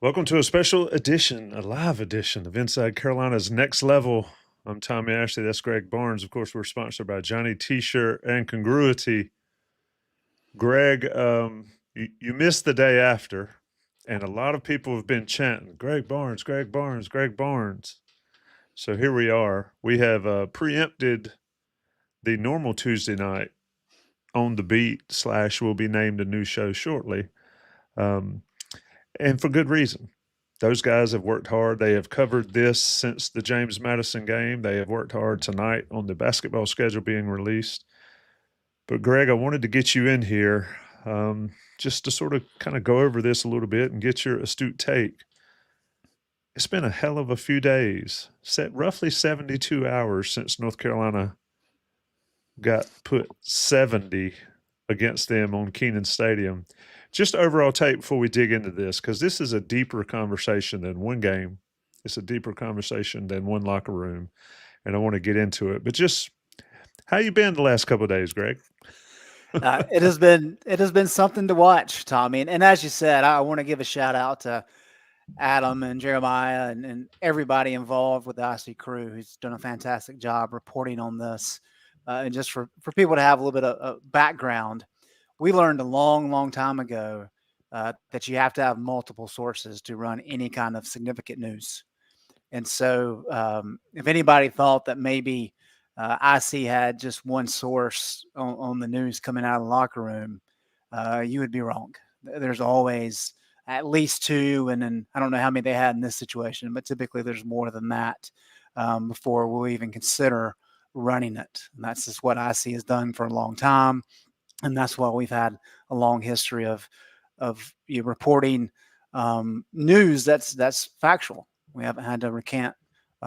Welcome to a special edition, a live edition of Inside Carolina's Next Level. I'm Tommy Ashley. That's Greg Barnes. Of course, we're sponsored by Johnny T-shirt and Congruity. Greg, you missed the day after, and a lot of people have been chanting, Greg Barnes, Greg Barnes, Greg Barnes. So here we are. We have preempted the normal Tuesday night on the beat / will be named a new show shortly. And for good reason. Those guys have worked hard. They have covered this since the James Madison game. They have worked hard tonight on the basketball schedule being released. But, Greg, I wanted to get you in here just to sort of kind of go over this a little bit and get your astute take. It's been a hell of a few days, roughly 72 hours since North Carolina got put 70 against them on Keenan Stadium. Just overall take before we dig into this, because this is a deeper conversation than one game. It's a deeper conversation than one locker room, and I want to get into it. But just how you been the last couple of days, Greg? It has been something to watch, Tommy. And as you said, I want to give a shout out to Adam and Jeremiah and everybody involved with the IC crew who's done a fantastic job reporting on this. And just for people to have a little bit of background, we learned a long time ago that you have to have multiple sources to run any kind of significant news. And so if anybody thought that maybe IC had just one source on the news coming out of the locker room, you would be wrong. There's always at least two, and then I don't know how many they had in this situation, but typically there's more than that before we'll even consider running it. And that's just what IC has done for a long time, and that's why we've had a long history of reporting news that's factual. We haven't had to recant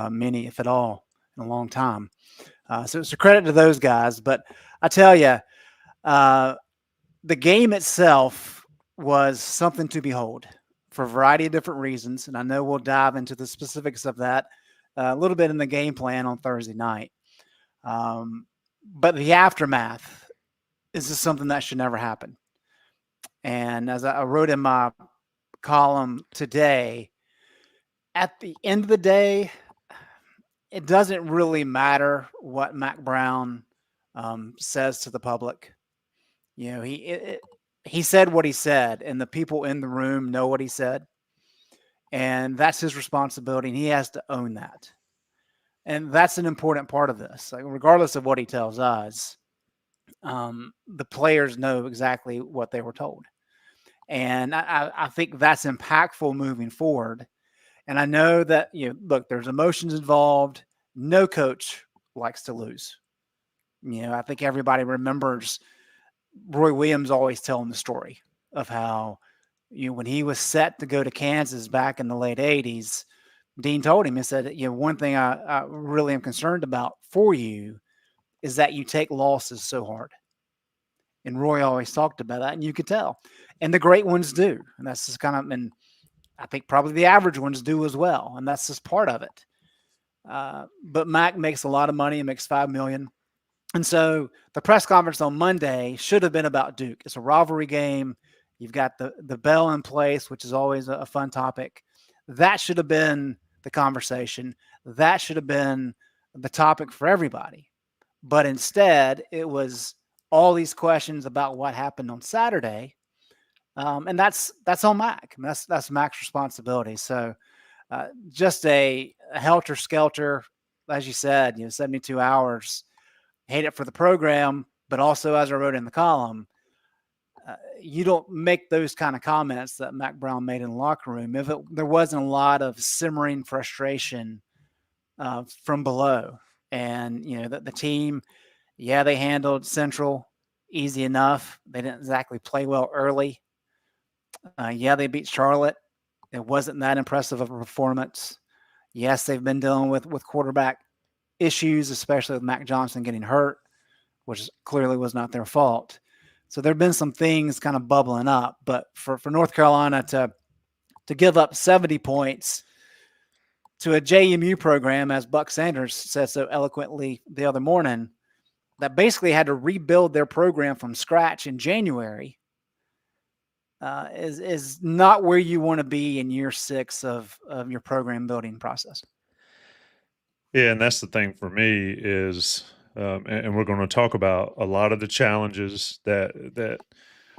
many, if at all, in a long time. So it's a credit to those guys. But I tell you, the game itself was something to behold for a variety of different reasons. And I know we'll dive into the specifics of that a little bit in the game plan on Thursday night. But the aftermath is just something that should never happen. And as I wrote in my column today, at the end of the day, it doesn't really matter what Mack Brown says to the public. You know, he said what he said, and the people in the room know what he said, and that's his responsibility, and he has to own that. And that's an important part of this. Like, regardless of what he tells us, the players know exactly what they were told, and I think that's impactful moving forward. And I know that, look, there's emotions involved. No coach likes to lose. I think everybody remembers Roy Williams always telling the story of how, when he was set to go to Kansas back in the late 80s, Dean told him, he said, one thing I really am concerned about for you is that you take losses so hard. And Roy always talked about that, and you could tell. And the great ones do. And that's just kind of, and I think probably the average ones do as well, and that's just part of it. But Mack makes a lot of money and makes $5 million. And so the press conference on Monday should have been about Duke. It's a rivalry game. You've got the bell in place, which is always a fun topic. That should have been the conversation. That should have been the topic for everybody. But instead, it was all these questions about what happened on Saturday. And that's on Mack. I mean, that's Mack's responsibility. So just a helter-skelter, as you said, 72 hours. Hate it for the program, but also, as I wrote in the column, you don't make those kind of comments that Mack Brown made in the locker room if there wasn't a lot of simmering frustration from below. And, the team, they handled Central easy enough. They didn't exactly play well early. They beat Charlotte. It wasn't that impressive of a performance. Yes, they've been dealing with quarterback issues, especially with Mac Johnson getting hurt, which clearly was not their fault. So there have been some things kind of bubbling up. But for North Carolina to give up 70 points to a JMU program, as Buck Sanders said so eloquently the other morning, that basically had to rebuild their program from scratch in January, is not where you want to be in year 6 of your program building process. Yeah, and that's the thing for me is, and we're going to talk about a lot of the challenges that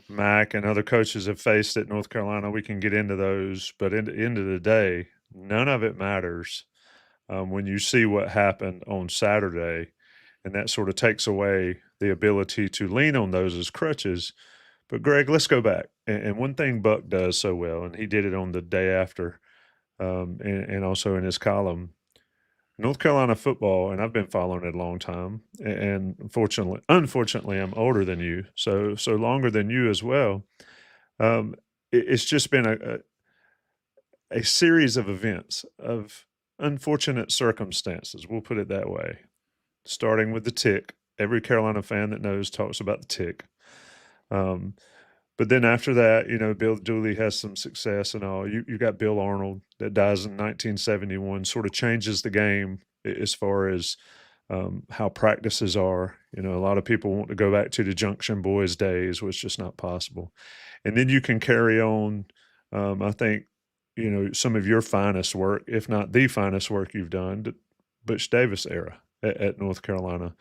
Mack and other coaches have faced at North Carolina. We can get into those, but in the end of the day, none of it matters when you see what happened on Saturday, and that sort of takes away the ability to lean on those as crutches. But Greg, let's go back. And one thing Buck does so well, and he did it on the day after, and also in his column. North Carolina football, and I've been following it a long time, and unfortunately, I'm older than you, so longer than you as well. It's just been a series of events of unfortunate circumstances. We'll put it that way. Starting with the tick. Every Carolina fan that knows talks about the tick. But then after that, Bill Dooley has some success and all. You got Bill Arnold that dies in 1971, sort of changes the game as far as how practices are. A lot of people want to go back to the Junction Boys days, which is just not possible. And then you can carry on, I think, some of your finest work, if not the finest work you've done, the Butch Davis era at North Carolina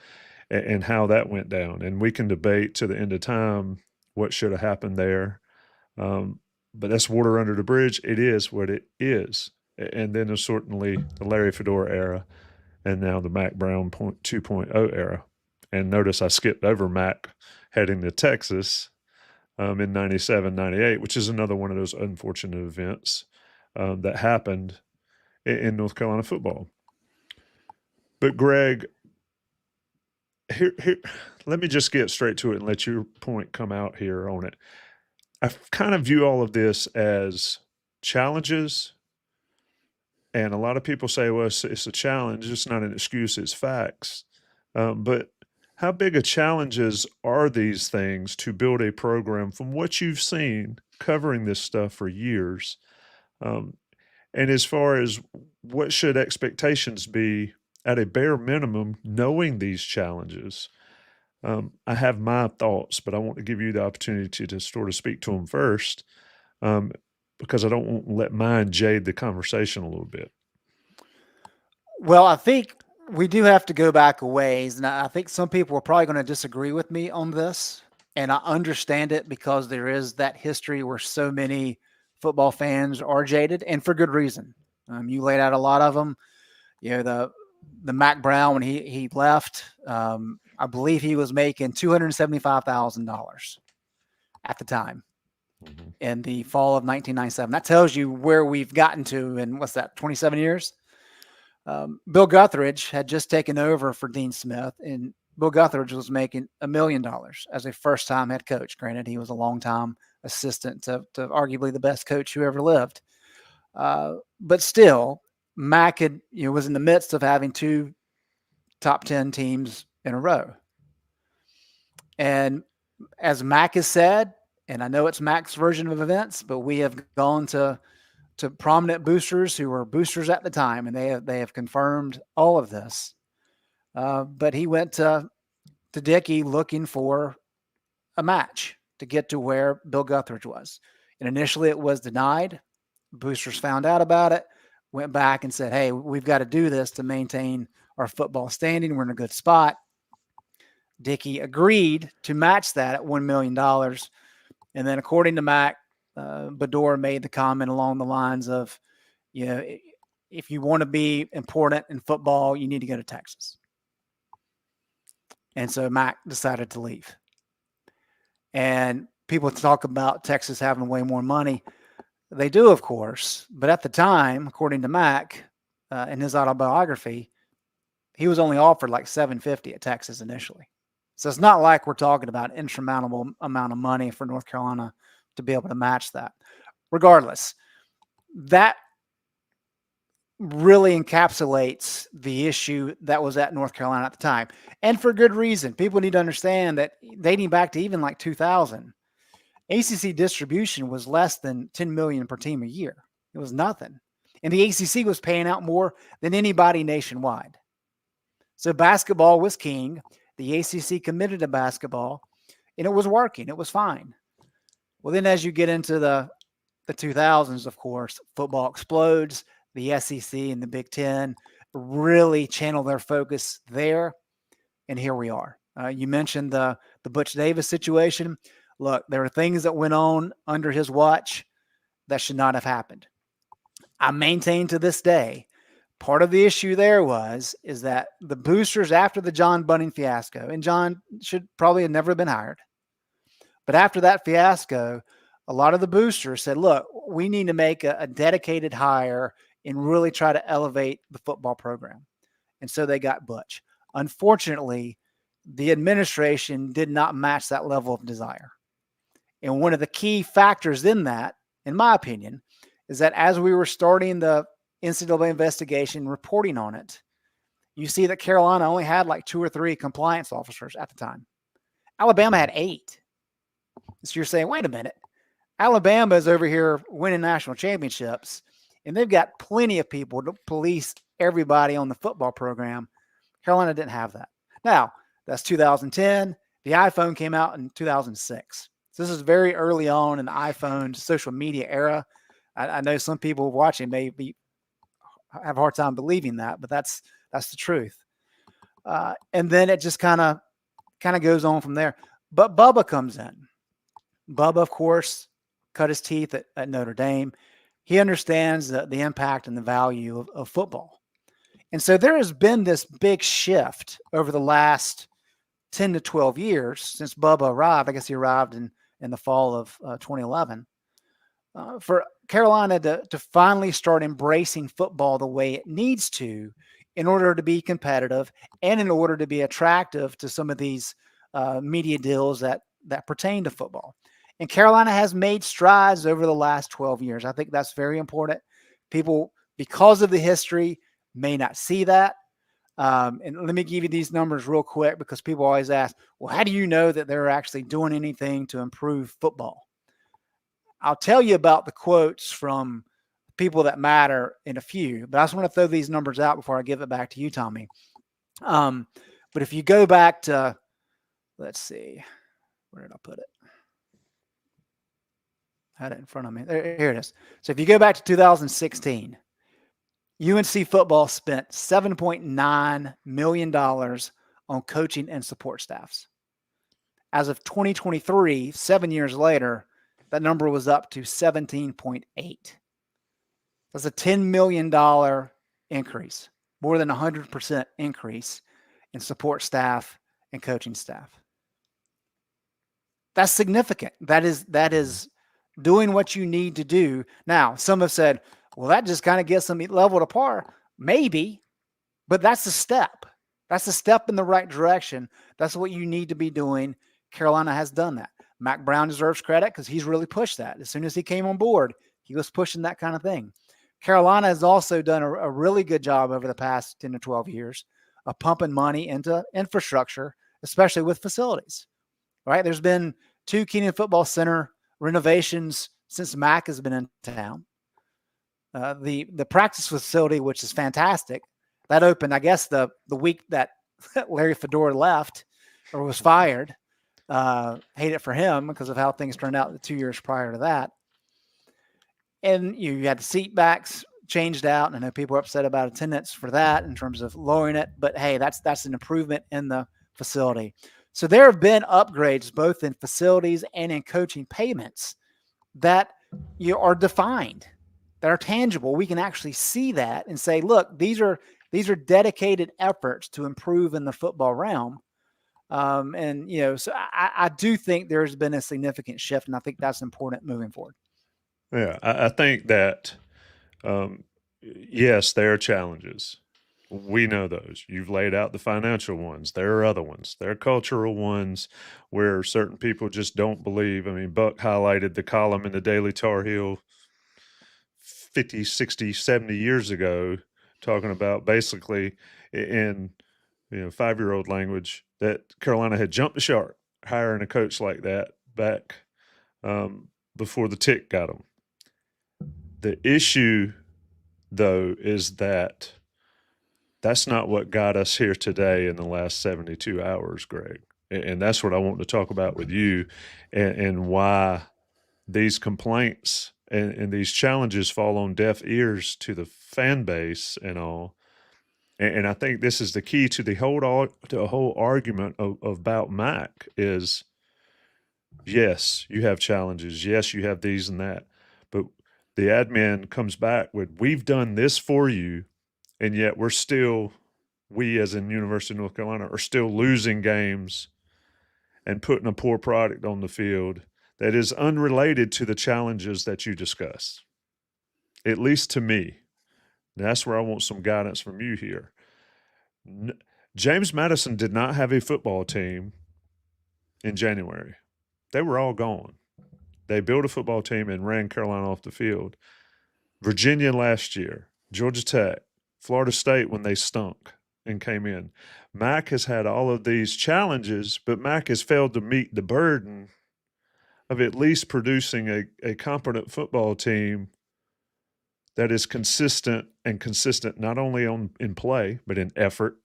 and how that went down. And we can debate to the end of time what should have happened there. But that's water under the bridge. It is what it is. And then there's certainly the Larry Fedora era and now the Mack Brown 2.0 era. And notice I skipped over Mack heading to Texas in 97, 98, which is another one of those unfortunate events that happened in North Carolina football. But Greg, here, let me just get straight to it and let your point come out here on it. I kind of view all of this as challenges, and a lot of people say, well, it's a challenge. It's not an excuse. It's facts. But how big of challenges are these things to build a program from what you've seen covering this stuff for years? And as far as what should expectations be at a bare minimum, knowing these challenges? I have my thoughts, but I want to give you the opportunity to sort of speak to them first, because I don't want to let mine jade the conversation a little bit. Well, I think we do have to go back a ways, and I think some people are probably going to disagree with me on this, and I understand it because there is that history where so many football fans are jaded, and for good reason. You laid out a lot of them. The Mack Brown, when he left, I believe he was making $275,000 at the time in the fall of 1997. That tells you where we've gotten to in, 27 years? Bill Guthridge had just taken over for Dean Smith, and Bill Guthridge was making $1 million as a first-time head coach. Granted, he was a long-time assistant to arguably the best coach who ever lived. But still, Mack was in the midst of having 2 top 10 teams in a row. And as Mack has said, and I know it's Mack's version of events, but we have gone to prominent boosters who were boosters at the time, and they have confirmed all of this. But he went to Dickey looking for a match to get to where Bill Guthridge was. And initially it was denied. Boosters found out about it, went back and said, hey, we've got to do this to maintain our football standing. We're in a good spot. Dickey agreed to match that at $1 million. And then according to Mack, Bedore made the comment along the lines of, if you want to be important in football, you need to go to Texas. And so Mack decided to leave. And people talk about Texas having way more money. They do, of course. But at the time, according to Mack, in his autobiography, he was only offered like $750 at Texas initially. So it's not like we're talking about an insurmountable amount of money for North Carolina to be able to match that. Regardless, that really encapsulates the issue that was at North Carolina at the time. And for good reason. People need to understand that dating back to even like 2000, ACC distribution was less than $10 million per team a year. It was nothing. And the ACC was paying out more than anybody nationwide. So basketball was king. The ACC committed to basketball, and it was working. It was fine. Well, then as you get into the 2000s, of course, football explodes. The SEC and the Big Ten really channel their focus there, and here we are. You mentioned the Butch Davis situation. Look, there are things that went on under his watch that should not have happened. I maintain to this day, part of the issue there is that the boosters after the John Bunning fiasco, and John should probably have never been hired, but after that fiasco, a lot of the boosters said, look, we need to make a dedicated hire and really try to elevate the football program. And so they got Butch. Unfortunately, the administration did not match that level of desire. And one of the key factors in that, in my opinion, is that as we were starting the NCAA investigation, reporting on it, you see that Carolina only had like 2 or 3 compliance officers at the time. Alabama had 8. So you're saying, wait a minute, Alabama is over here winning national championships, and they've got plenty of people to police everybody on the football program. Carolina didn't have that. Now, that's 2010. The iPhone came out in 2006. So this is very early on in the iPhone social media era. I know some people watching may have a hard time believing that, but that's the truth. And then it just kind of goes on from there. But Bubba comes in. Bubba, of course, cut his teeth at Notre Dame. He understands the impact and the value of football. And so there has been this big shift over the last 10 to 12 years since Bubba arrived. I guess he arrived in the fall of 2011. For Carolina to finally start embracing football the way it needs to in order to be competitive and in order to be attractive to some of these media deals that pertain to football. And Carolina has made strides over the last 12 years. I think that's very important. People, because of the history, may not see that. And let me give you these numbers real quick because people always ask, well, how do you know that they're actually doing anything to improve football? I'll tell you about the quotes from people that matter in a few, but I just want to throw these numbers out before I give it back to you, Tommy. But if you go back to, let's see, where did I put it? I had it in front of me. Here it is. So if you go back to 2016, UNC football spent $7.9 million on coaching and support staffs. As of 2023, 7 years later, that number was up to 17.8. That's a $10 million increase, more than 100% increase in support staff and coaching staff. That's significant. That is doing what you need to do. Now, some have said, well, that just kind of gets them leveled apart. Maybe, but that's a step. That's a step in the right direction. That's what you need to be doing. Carolina has done that. Mack Brown deserves credit because he's really pushed that. As soon as he came on board, he was pushing that kind of thing. Carolina has also done a really good job over the past 10 to 12 years of pumping money into infrastructure, especially with facilities, right? There's been 2 Kenan Football Center renovations since Mack has been in town. The practice facility, which is fantastic, that opened, I guess, the week that Larry Fedora left or was fired. Hate it for him because of how things turned out the 2 years prior to that. And you had the seat backs changed out. And I know people are upset about attendance for that in terms of lowering it. But hey, that's an improvement in the facility. So there have been upgrades both in facilities and in coaching payments that are defined, that are tangible. We can actually see that and say, look, these are dedicated efforts to improve in the football realm. So I do think there's been a significant shift, and I think that's important moving forward. Yeah, I think that, yes, there are challenges. We know those. You've laid out the financial ones. There are other ones. There are cultural ones where certain people just don't believe. I mean, Buck highlighted the column in the Daily Tar Heel 50, 60, 70 years ago, talking about basically in 5-year-old language that Carolina had jumped the shark hiring a coach like that back before the tick got them. The issue, though, is that that's not what got us here today in the last 72 hours, Greg. And that's what I want to talk about with you and why these complaints and these challenges fall on deaf ears to the fan base and all. And I think this is the key to the whole argument about Mack is yes, you have challenges. Yes, you have these and that. But the admin comes back with, we've done this for you, and yet we as in University of North Carolina are still losing games and putting a poor product on the field that is unrelated to the challenges that you discuss. At least to me. That's where I want some guidance from you here. James Madison did not have a football team in January. They were all gone. They built a football team and ran Carolina off the field. Virginia last year, Georgia Tech, Florida State when they stunk and came in. Mack has had all of these challenges, but Mack has failed to meet the burden of at least producing a competent football team that is consistent not only in play, but in effort.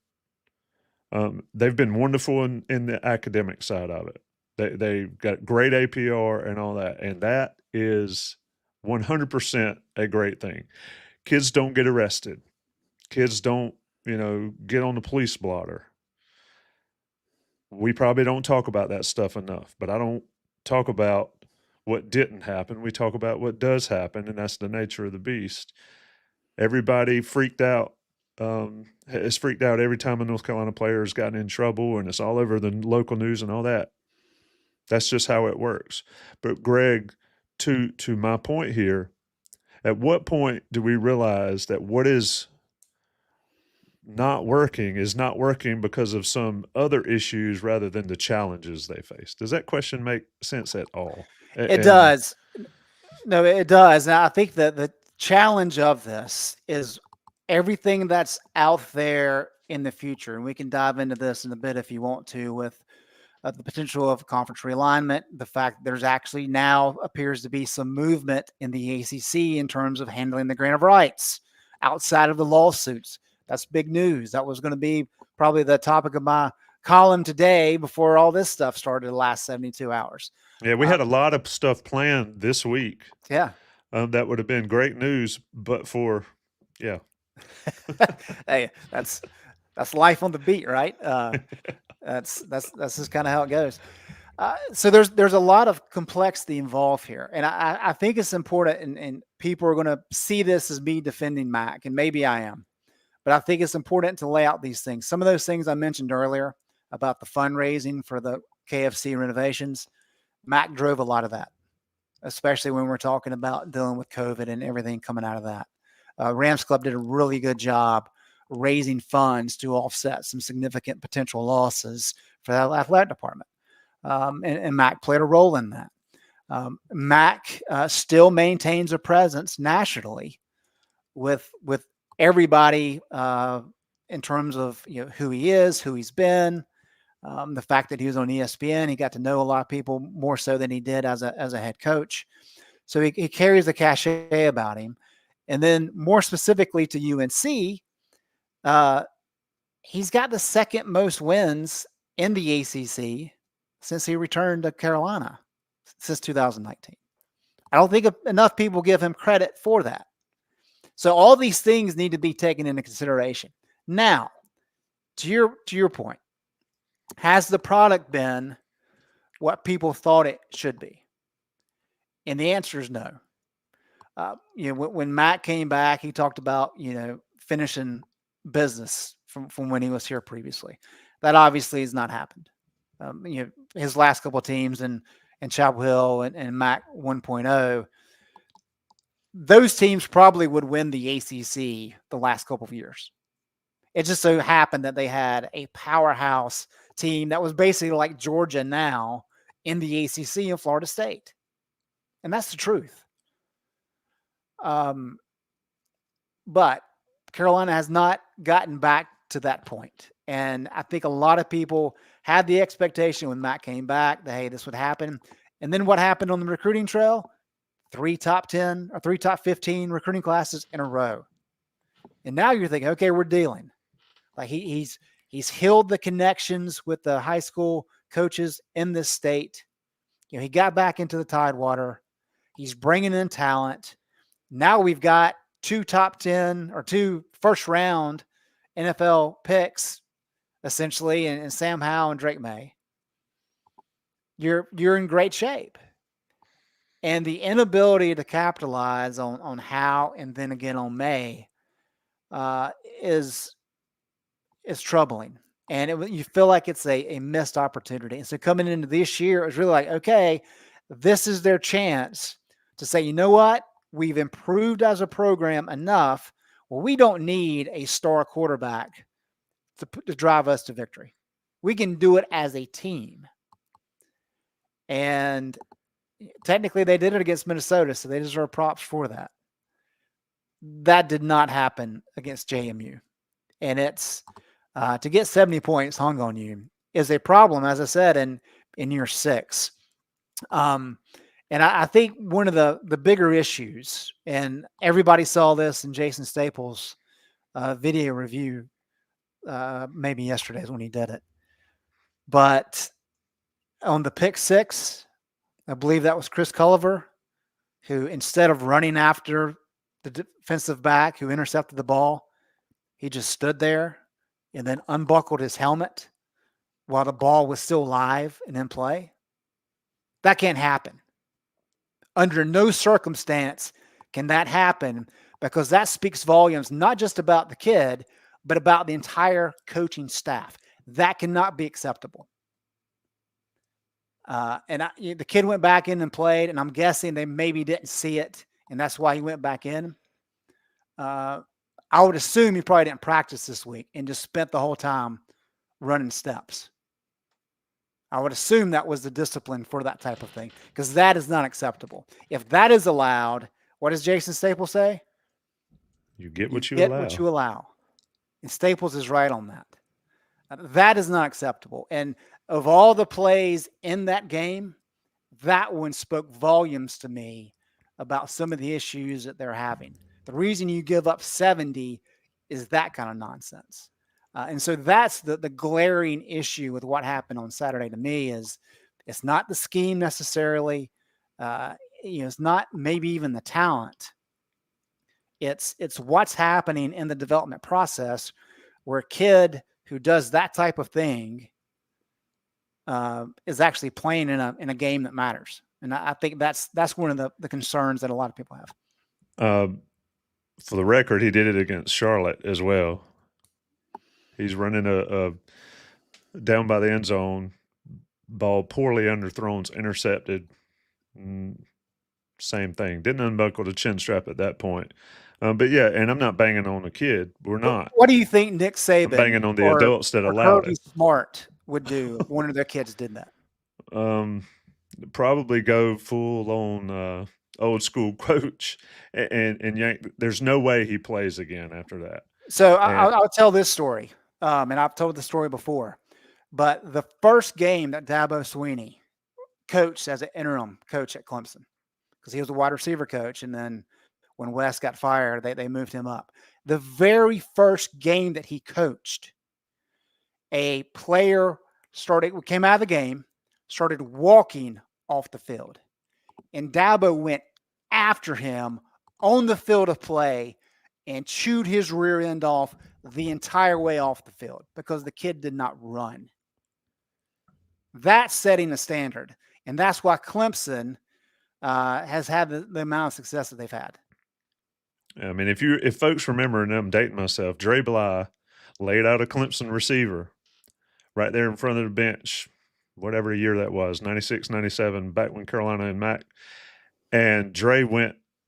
They've been wonderful in the academic side of it. They've got great APR and all that, and that is 100% a great thing. Kids don't get arrested. Kids don't, get on the police blotter. We probably don't talk about that stuff enough, but I don't talk about what didn't happen. We talk about what does happen, and that's the nature of the beast. Everybody freaked out. Has freaked out every time a North Carolina player has gotten in trouble, and it's all over the local news and all that. That's just how it works. But Greg, to my point here, at what point do we realize that what is not working is not working because of some other issues rather than the challenges they face? Does that question make sense at all? It does. No, it does. And I think that the challenge of this is everything that's out there in the future. And we can dive into this in a bit if you want to, with the potential of conference realignment, the fact that there's actually now appears to be some movement in the ACC in terms of handling the grant of rights outside of the lawsuits. That's big news. That was going to be probably the topic of my column today before all this stuff started the last 72 hours. Yeah, we had a lot of stuff planned this week. Yeah. That would have been great news, but for, yeah. Hey, that's life on the beat, right? That's just kind of how it goes. So there's a lot of complexity involved here, and I think it's important, and people are going to see this as me defending Mack, and maybe I am, but I think it's important to lay out these things. Some of those things I mentioned earlier about the fundraising for the KFC renovations, Mack drove a lot of that, especially when we're talking about dealing with COVID and everything coming out of that. Rams Club did a really good job raising funds to offset some significant potential losses for that athletic department. And Mack played a role in that. Mack still maintains a presence nationally with everybody in terms of who he is, who he's been, the fact that he was on ESPN. He got to know a lot of people more so than he did as a head coach. So he carries a cachet about him. And then more specifically to UNC, he's got the second most wins in the ACC since he returned to Carolina since 2019. I don't think enough people give him credit for that. So all these things need to be taken into consideration. Now, to your point, has the product been what people thought it should be? And the answer is no. When Matt came back, he talked about, finishing business from when he was here previously. That obviously has not happened. His last couple of teams in Chapel Hill and Mack 1.0, those teams probably would win the ACC the last couple of years. It just so happened that they had a powerhouse team that was basically like Georgia now in the ACC and Florida State. And that's the truth. But Carolina has not gotten back to that point. And I think a lot of people had the expectation when Matt came back that, hey, this would happen. And then what happened on the recruiting trail? 3 top 10 or 3 top 15 recruiting classes in a row. And now you're thinking, okay, we're dealing. Like he's healed the connections with the high school coaches in this state. He got back into the Tidewater. He's bringing in talent. Now we've got 2 top 10 or 2 first round NFL picks, essentially, and Sam Howell and Drake May. You're in great shape. And the inability to capitalize on Howe and then again on May is troubling. And you feel like it's a missed opportunity. And so coming into this year, it was really like, okay, this is their chance to say, you know what? We've improved as a program enough. Well, we don't need a star quarterback to drive us to victory. We can do it as a team. And technically, they did it against Minnesota, so they deserve props for that. That did not happen against JMU. And it's to get 70 points hung on you is a problem, as I said, in year 6. And I think one of the bigger issues, and everybody saw this in Jason Staples' video review, maybe yesterday is when he did it. But on the pick 6, I believe that was Chris Culliver, who instead of running after the defensive back who intercepted the ball, he just stood there and then unbuckled his helmet while the ball was still live and in play. That can't happen. Under no circumstance can that happen, because that speaks volumes not just about the kid, but about the entire coaching staff. That cannot be acceptable. The kid went back in and played, and I'm guessing they maybe didn't see it, and that's why he went back in. I would assume he probably didn't practice this week and just spent the whole time running steps. I would assume that was the discipline for that type of thing, because that is not acceptable. If that is allowed, what does Jason Staples say? You get what you get allow. what you allow. And Staples is right on that. That is not acceptable. And of all the plays in that game, that one spoke volumes to me about some of the issues that they're having. The reason you give up 70 is that kind of nonsense. And so that's the glaring issue with what happened on Saturday to me. Is it's not the scheme necessarily. It's not maybe even the talent. It's what's happening in the development process, where a kid who does that type of thing is actually playing in a game that matters. And I think that's one of the concerns that a lot of people have. For the record, he did it against Charlotte as well. He's running a down by the end zone, ball poorly underthrown, intercepted. Same thing. Didn't unbuckle the chin strap at that point. But yeah, and I'm not banging on the kid. We're not. What do you think Nick Saban I'm banging on the adults that allowed Kirby it. Smart would do if one of their kids did that? Probably go full on old school coach and yank. There's no way he plays again after that. So I'll tell this story, and I've told the story before. But the first game that Dabo Swinney coached as an interim coach at Clemson, because he was a wide receiver coach, and then when West got fired, they moved him up. The very first game that he coached, a player came out of the game, started walking off the field, and Dabo went after him on the field of play and chewed his rear end off the entire way off the field because the kid did not run. That's setting a standard, and that's why Clemson has had the amount of success that they've had. I mean, if folks remember, and I'm dating myself, Dre Bly laid out a Clemson receiver right there in front of the bench, whatever year that was, 96, 97, back when Carolina and Mack. And Dre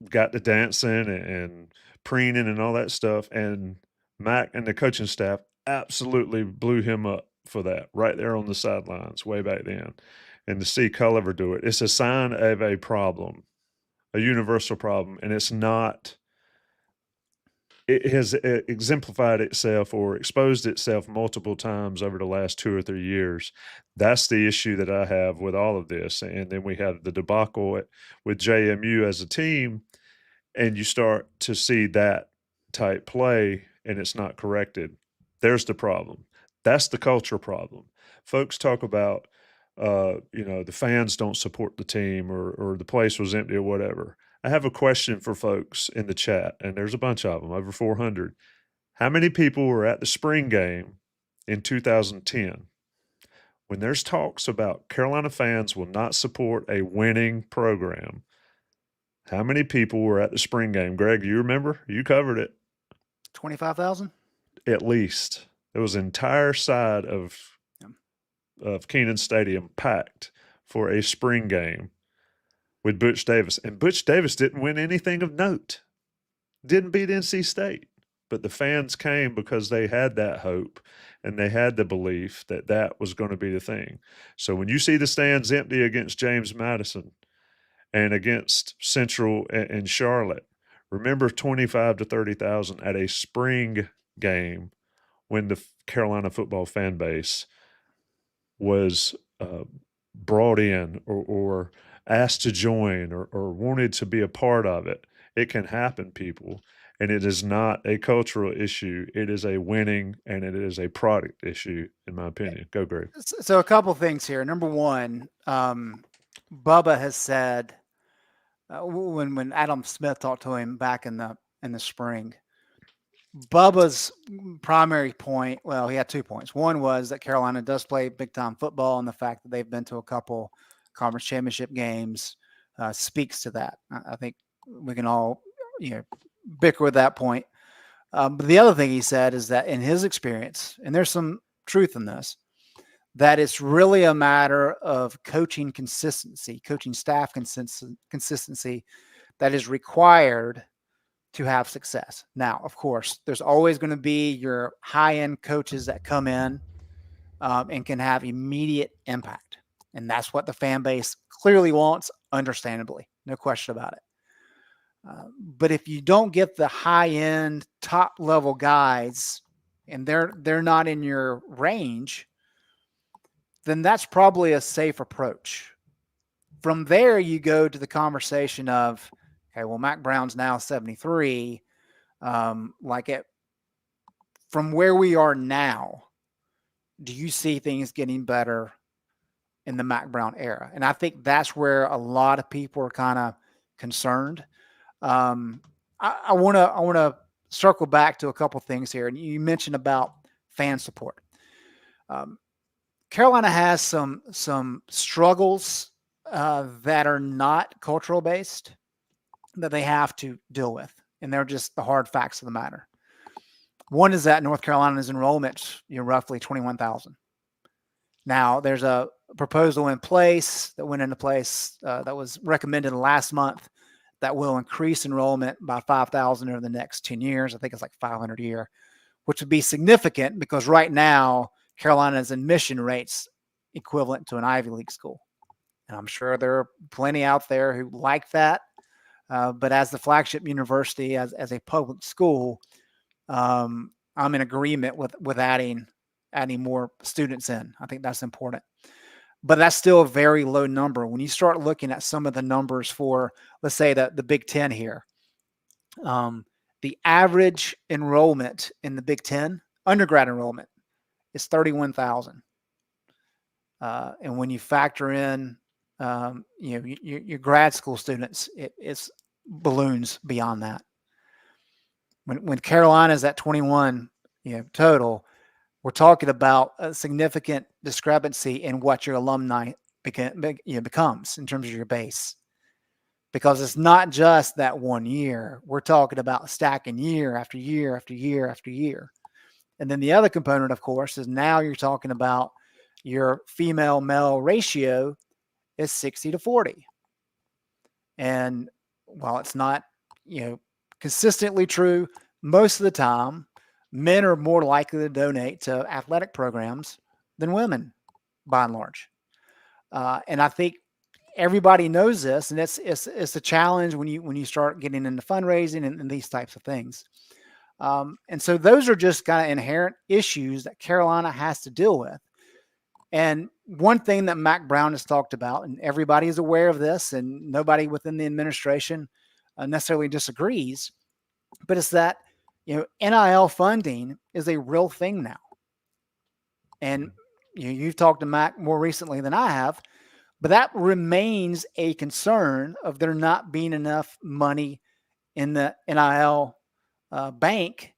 got to dancing and preening and all that stuff. And Mack and the coaching staff absolutely blew him up for that right there on the sidelines way back then. And to see Culliver do it, it's a sign of a problem, a universal problem. And it's not – it has exemplified itself or exposed itself multiple times over the last 2 or 3 years. That's the issue that I have with all of this. And then we have the debacle with JMU as a team, and you start to see that type play, and it's not corrected. There's the problem. That's the culture problem. Folks talk about the fans don't support the team, or the place was empty or whatever. I have a question for folks in the chat, and there's a bunch of them, over 400. How many people were at the spring game in 2010 when there's talks about Carolina fans will not support a winning program? How many people were at the spring game? Greg, you remember? You covered it. 25,000? At least. There was an entire side of Keenan Stadium packed for a spring game with Butch Davis. And Butch Davis didn't win anything of note, didn't beat NC State. But the fans came because they had that hope and they had the belief that that was going to be the thing. So when you see the stands empty against James Madison and against Central and Charlotte, remember 25 to 30,000 at a spring game when the Carolina football fan base was brought in or asked to join or wanted to be a part of it. It can happen, people. And it is not a cultural issue. It is a winning and it is a product issue, in my opinion. Go, Greg. So a couple things here. Number one, Bubba has said when Adam Smith talked to him back in the spring, Bubba's primary point, well, he had 2 points. One was that Carolina does play big time football, and the fact that they've been to a couple conference championship games speaks to that. I think we can all, bicker with that point. But the other thing he said is that in his experience, and there's some truth in this, that it's really a matter of coaching consistency, coaching staff consistency that is required to have success. Now, of course, there's always going to be your high-end coaches that come in and can have immediate impact. And that's what the fan base clearly wants, understandably. No question about it. But if you don't get the high-end, top-level guys, and they're not in your range, then that's probably a safe approach. From there, you go to the conversation of, okay, well, Mack Brown's now 73. From where we are now, do you see things getting better in the Mack Brown era? And I think that's where a lot of people are kind of concerned. I want to circle back to a couple things here. And you mentioned about fan support. Carolina has some struggles that are not cultural based that they have to deal with, and they're just the hard facts of the matter. One is that North Carolina's enrollment, roughly 21,000. Now, there's a proposal in place that went into place that was recommended last month that will increase enrollment by 5,000 over the next 10 years. I think it's like 500 a year, which would be significant because right now Carolina's admission rates equivalent to an Ivy League school. And I'm sure there are plenty out there who like that. But as the flagship university, as a public school, I'm in agreement with adding more students in. I think that's important. But that's still a very low number. When you start looking at some of the numbers for, let's say, the Big Ten here, the average enrollment in the Big Ten, undergrad enrollment, is 31,000. And when you factor in, your grad school students, it's balloons beyond that. When Carolina is at 21, total, we're talking about a significant discrepancy in what your alumni becomes in terms of your base. Because it's not just that 1 year. We're talking about stacking year after year after year after year. And then the other component, of course, is now you're talking about your female-male ratio is 60 to 40. And while it's not, consistently true, most of the time, men are more likely to donate to athletic programs than women, by and large. And I think everybody knows this, and it's a challenge when you start getting into fundraising and these types of things. And so those are just kind of inherent issues that Carolina has to deal with. And one thing that Mack Brown has talked about, and everybody is aware of this, and nobody within the administration necessarily disagrees, but it's that NIL funding is a real thing now. And you've talked to Mack more recently than I have, but that remains a concern of there not being enough money in the NIL bank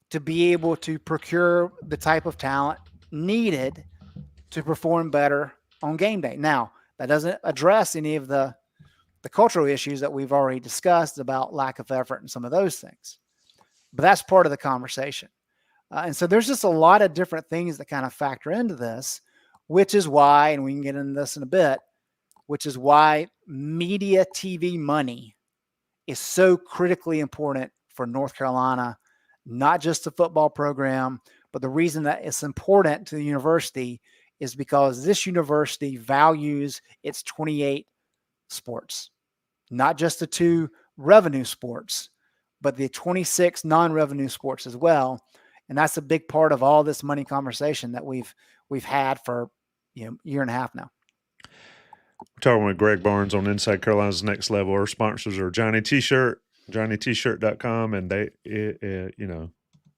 to be able to procure the type of talent needed to perform better on game day. Now, that doesn't address any of the cultural issues that we've already discussed about lack of effort and some of those things. But that's part of the conversation. And so there's just a lot of different things that kind of factor into this, which is why, and we can get into this in a bit, which is why media TV money is so critically important for North Carolina, not just the football program, but the reason that it's important to the university is because this university values its 28 sports, not just the 2 revenue sports, but the 26 non-revenue sports as well. And that's a big part of all this money conversation that we've had for year and a half now. We're talking with Greg Barnes on Inside Carolina's Next Level. Our sponsors are Johnny T-Shirt, JohnnyT-shirt.com, and I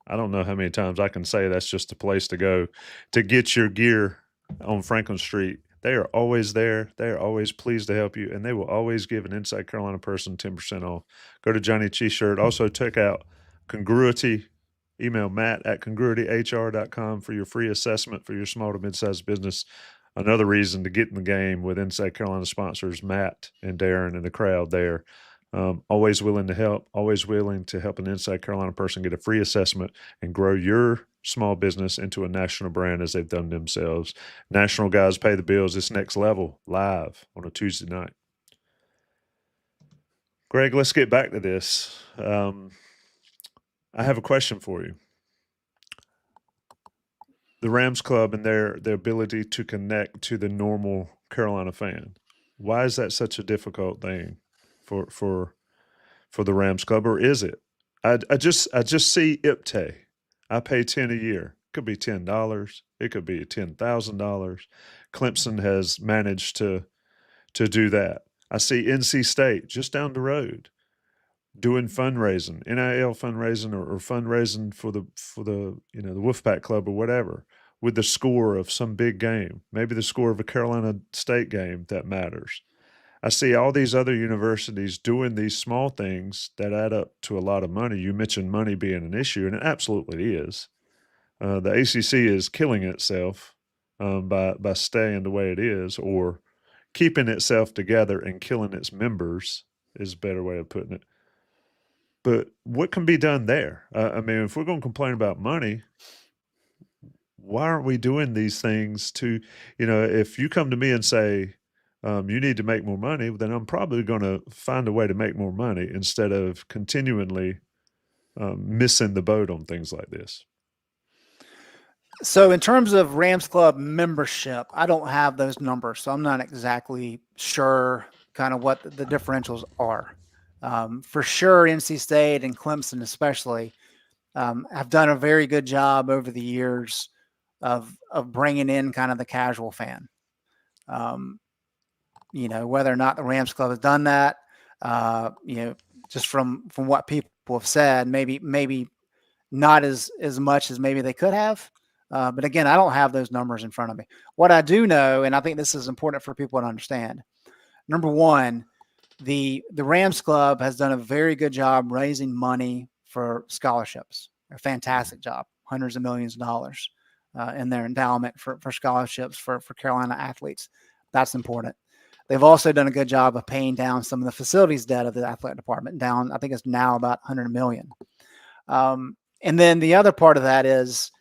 don't know how many times I can say that's just the place to go to get your gear on Franklin Street. They are always there. They are always pleased to help you, and they will always give an Inside Carolina person 10% off. Go to Johnny T-Shirt. Also, check out Congruity. Email Matt at congruityhr.com for your free assessment for your small to mid-sized business. Another reason to get in the game with Inside Carolina sponsors, Matt and Darren and the crowd there. Always willing to help, always willing to help an Inside Carolina person get a free assessment and grow your small business into a national brand as they've done themselves. National guys pay the bills. It's Next Level live on a Tuesday night. Greg, let's get back to this. I have a question for you. The Rams Club and their ability to connect to the normal Carolina fan. Why is that such a difficult thing for the Rams Club, or is it? I just see IPTE. I pay $10 a year. It could be $10. It could be $10,000. Clemson has managed to do that. I see NC State just down the road doing fundraising, NIL fundraising or fundraising for the the Wolfpack Club or whatever, with the score of some big game, maybe the score of a Carolina State game that matters. I see all these other universities doing these small things that add up to a lot of money. You mentioned money being an issue, and it absolutely is. The ACC is killing itself by staying the way it is, or keeping itself together and killing its members is a better way of putting it. But what can be done there? I mean, if we're going to complain about money, why aren't we doing these things to, if you come to me and say, you need to make more money, then I'm probably going to find a way to make more money instead of continually missing the boat on things like this. So in terms of Rams Club membership, I don't have those numbers, so I'm not exactly sure kind of what the differentials are. For sure, NC State and Clemson especially have done a very good job over the years of bringing in kind of the casual fan. Whether or not the Rams Club has done that, just from what people have said, maybe not as much as maybe they could have. But again, I don't have those numbers in front of me. What I do know, and I think this is important for people to understand, number one, the Rams Club has done a very good job raising money for scholarships. A fantastic job, hundreds of millions of dollars in their endowment for scholarships for Carolina athletes. That's important. They've also done a good job of paying down some of the facilities debt of the athletic department down. I think it's now about $100 million. And then the other part of that is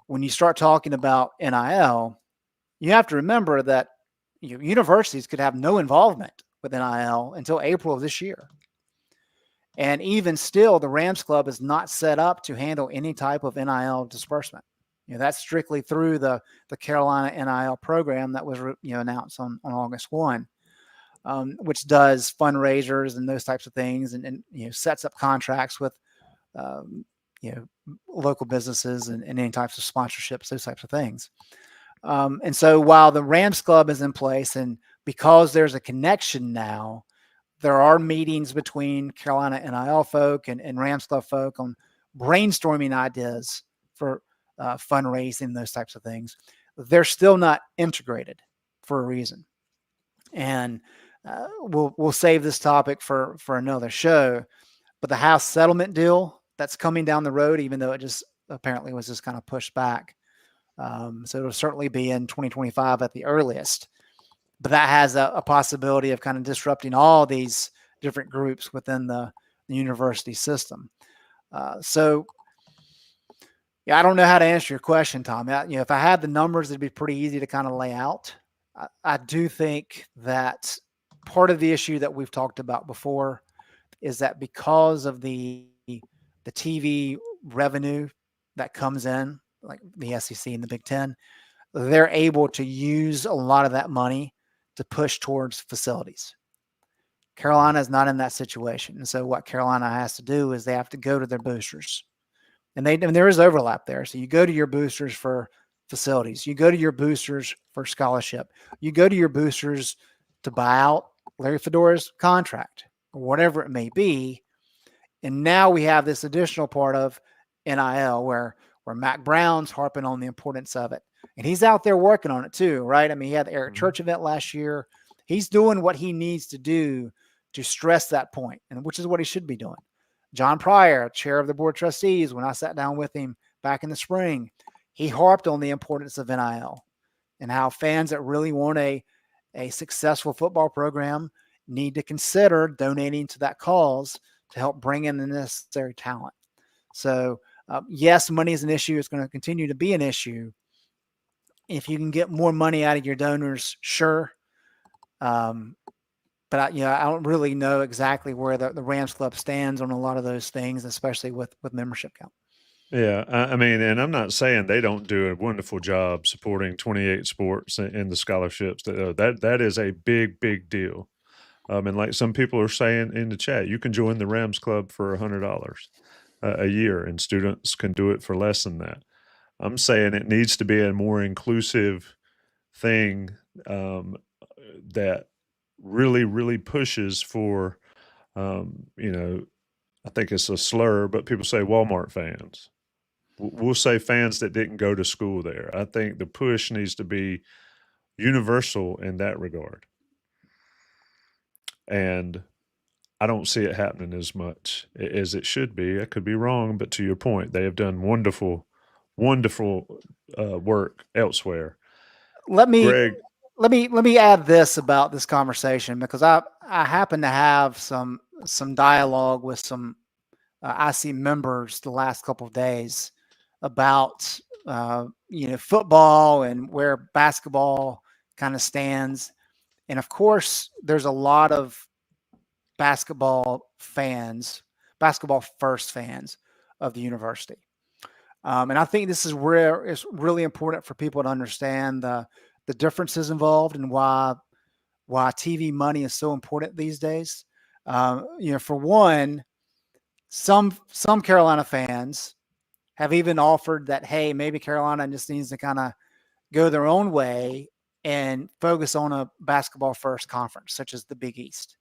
when you start talking about NIL, you have to remember that universities could have no involvement with NIL until April of this year. And even still, the Rams Club is not set up to handle any type of NIL disbursement. That's strictly through the Carolina NIL program that was announced on August 1, which does fundraisers and those types of things, and sets up contracts with local businesses and any types of sponsorships, those types of things. And so while the Rams Club is in place, and because there's a connection now, there are meetings between Carolina NIL folk and Rams Club folk on brainstorming ideas for fundraising, those types of things. they're still not integrated for a reason. And we'll save this topic for another show. But the house settlement deal that's coming down the road, even though it just apparently was just kind of pushed back. So it'll certainly be in 2025 at the earliest. But that has a possibility of kind of disrupting all these different groups within the university system. So, yeah, I don't know how to answer your question, Tom. If I had the numbers, it'd be pretty easy to kind of lay out. I do think that part of the issue that we've talked about before is that because of the TV revenue that comes in, like the SEC and the Big Ten, they're able to use a lot of that money to push towards facilities. Carolina is not in that situation. And so what Carolina has to do is they have to go to their boosters. And there is overlap there. So you go to your boosters for facilities. You go to your boosters for scholarship. You go to your boosters to buy out Larry Fedora's contract or whatever it may be. And now we have this additional part of NIL where Mack Brown's harping on the importance of it. And he's out there working on it too, right? I mean, he had the Eric Church event last year. He's doing what he needs to do to stress that point, and which is what he should be doing. John Pryor, chair of the board of trustees, when I sat down with him back in the spring, he harped on the importance of NIL and how fans that really want a successful football program need to consider donating to that cause to help bring in the necessary talent. So, yes, money is an issue. It's going to continue to be an issue. If you can get more money out of your donors, sure. But I don't really know exactly where the Rams Club stands on a lot of those things, especially with membership count. Yeah, I mean, and I'm not saying they don't do a wonderful job supporting 28 sports and the scholarships. That is a big, big deal. And like some people are saying in the chat, you can join the Rams Club for $100 a year, and students can do it for less than that. I'm saying it needs to be a more inclusive thing that really, really pushes for, I think it's a slur, but people say Walmart fans. We'll say fans that didn't go to school there. I think the push needs to be universal in that regard. And I don't see it happening as much as it should be. I could be wrong, but to your point, they have done wonderful, wonderful work elsewhere. Let me Greg, let me add this about this conversation, because I happen to have some dialogue with some IC members the last couple of days about football and where basketball kind of stands. And of course, there's a lot of basketball first fans of the university. And I think this is where it's really important for people to understand the differences involved and why TV money is so important these days. For one, some Carolina fans have even offered that, hey, maybe Carolina just needs to kind of go their own way and focus on a basketball first conference, such as the Big East.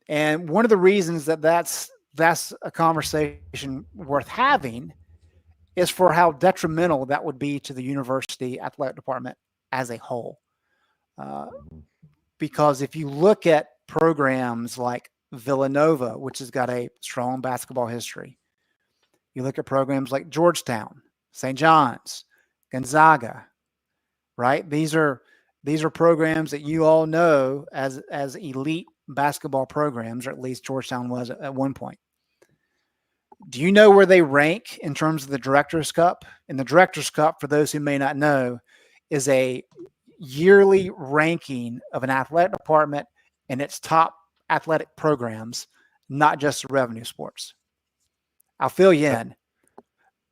And one of the reasons that's a conversation worth having is for how detrimental that would be to the university athletic department as a whole. Because if you look at programs like Villanova, which has got a strong basketball history, you look at programs like Georgetown, St. John's, Gonzaga, right? These are programs that you all know as elite basketball programs, or at least Georgetown was at one point. Do you know where they rank in terms of the Directors Cup? And the Directors Cup, for those who may not know, is a yearly ranking of an athletic department and its top athletic programs, not just the revenue sports. I'll fill you in.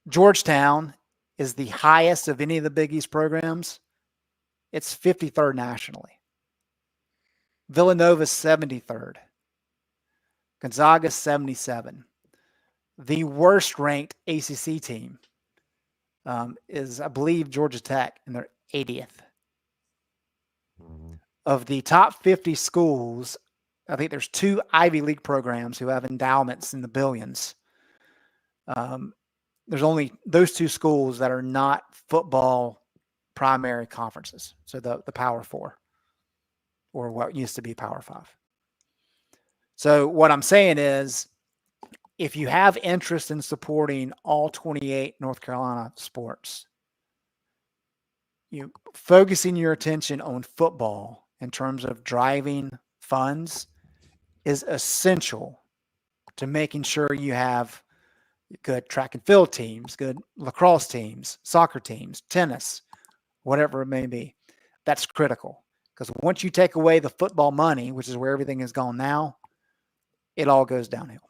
Georgetown is the highest of any of the Big East programs. It's 53rd nationally. Villanova's 73rd. Gonzaga's 77. The worst ranked ACC team is, I believe, Georgia Tech, and they're 80th. Of the top 50 schools, I think there's 2 Ivy League programs who have endowments in the billions. There's only those 2 schools that are not football primary conferences. So the Power Four, or what used to be Power Five. So what I'm saying is, if you have interest in supporting all 28 North Carolina sports, you focusing your attention on football in terms of driving funds is essential to making sure you have good track and field teams, good lacrosse teams, soccer teams, tennis, whatever it may be. That's critical, because once you take away the football money, which is where everything has gone now, it all goes downhill.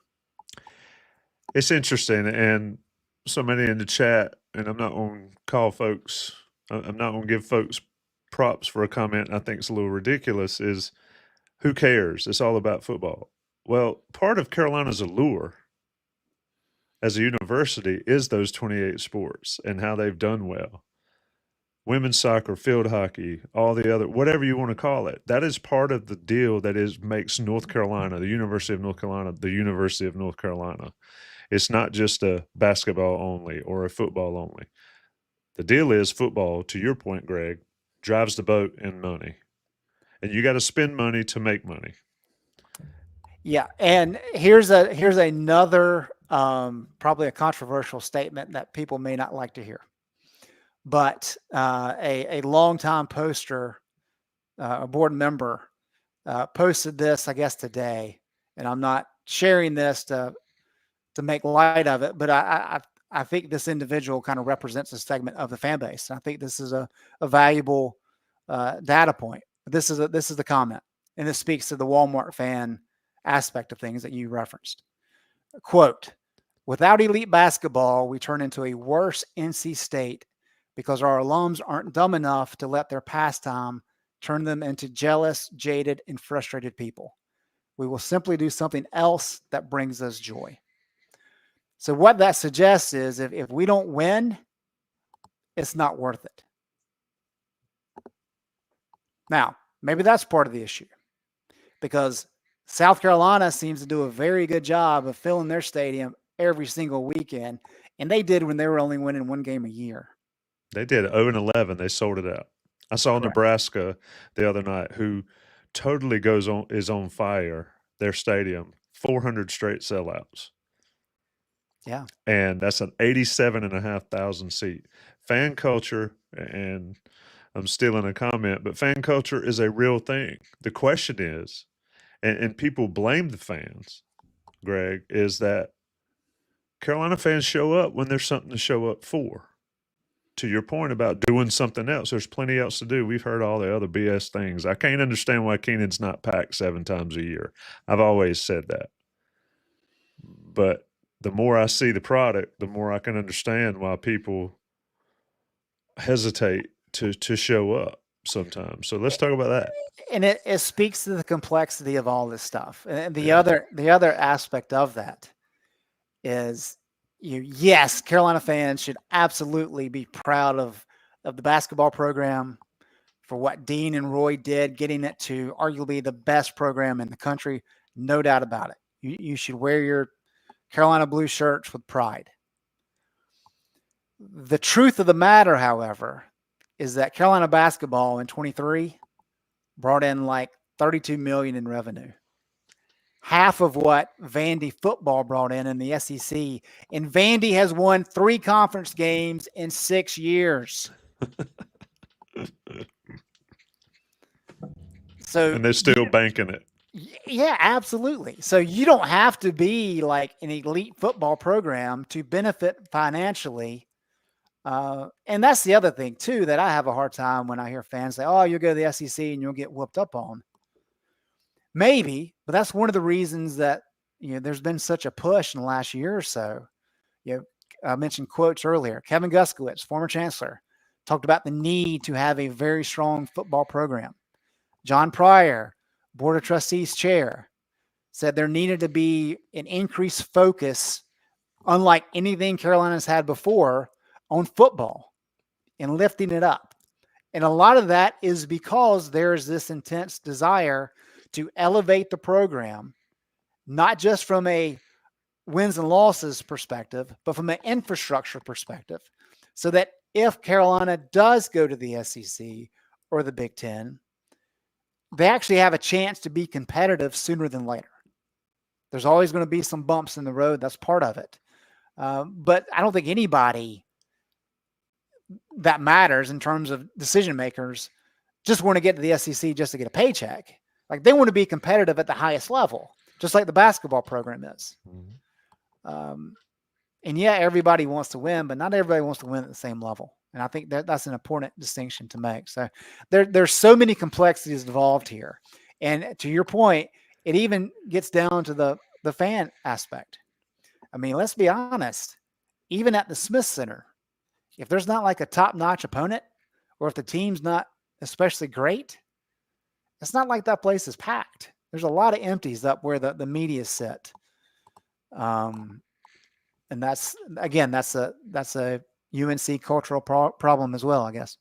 It's interesting, and so many in the chat, and I'm not going to call folks, I'm not going to give folks props for a comment I think it's a little ridiculous, is who cares? It's all about football. Well, part of Carolina's allure as a university is those 28 sports and how they've done well. Women's soccer, field hockey, all the other, whatever you want to call it. That is part of the deal that makes North Carolina, the University of North Carolina, the University of North Carolina. It's not just a basketball only or a football only. The deal is football, to your point, Greg, drives the boat in money. And you got to spend money to make money. Yeah, and here's another probably a controversial statement that people may not like to hear. But a longtime poster, a board member, posted this, I guess, today, and I'm not sharing this to make light of it, but I think this individual kind of represents a segment of the fan base. I think this is a valuable data point. This is the comment, and this speaks to the Walmart fan aspect of things that you referenced. Quote, "Without elite basketball, we turn into a worse NC State because our alums aren't dumb enough to let their pastime turn them into jealous, jaded, and frustrated people. We will simply do something else that brings us joy." So what that suggests is if we don't win, it's not worth it. Now, maybe that's part of the issue, because South Carolina seems to do a very good job of filling their stadium every single weekend, and they did when they were only winning one game a year. They did 0-11. They sold it out. I saw Correct. Nebraska the other night, who totally is on fire. Their stadium, 400 straight sellouts. Yeah. And that's an 87,500 seat. Fan culture, and I'm stealing a comment, but fan culture is a real thing. The question is, and people blame the fans, Greg, is that Carolina fans show up when there's something to show up for. To your point about doing something else, there's plenty else to do. We've heard all the other BS things. I can't understand why Keenan's not packed 7 times a year. I've always said that. But the more I see the product, the more I can understand why people hesitate to show up sometimes. So let's talk about that. And it speaks to the complexity of all this stuff. And the other aspect of that is, yes, Carolina fans should absolutely be proud of the basketball program for what Dean and Roy did, getting it to arguably the best program in the country. No doubt about it. You should wear your Carolina blue shirts with pride. The truth of the matter, however, is that Carolina basketball in 23 brought in like $32 million in revenue. Half of what Vandy football brought in the SEC. And Vandy has won 3 conference games in 6 years. So, and they're still banking it. Yeah, absolutely. So you don't have to be like an elite football program to benefit financially. And that's the other thing too, that I have a hard time when I hear fans say, "Oh, you'll go to the SEC and you'll get whooped up on." Maybe, but that's one of the reasons that, there's been such a push in the last year or so. I mentioned quotes earlier. Kevin Guskiewicz, former chancellor, talked about the need to have a very strong football program. John Pryor, Board of Trustees chair, said there needed to be an increased focus, unlike anything Carolina's had before, on football and lifting it up. And a lot of that is because there's this intense desire to elevate the program, not just from a wins and losses perspective, but from an infrastructure perspective, so that if Carolina does go to the SEC or the Big Ten, they actually have a chance to be competitive sooner than later. There's always going to be some bumps in the road. That's part of it. But I don't think anybody that matters in terms of decision makers just want to get to the SEC just to get a paycheck. Like they want to be competitive at the highest level, just like the basketball program is. And yeah, everybody wants to win, but not everybody wants to win at the same level. And I think that's an important distinction to make. So there's so many complexities involved here. And to your point, it even gets down to the fan aspect. I mean, let's be honest, even at the Smith Center, if there's not like a top-notch opponent, or if the team's not especially great, it's not like that place is packed. There's a lot of empties up where the media sit. And that's a UNC cultural problem as well, I guess.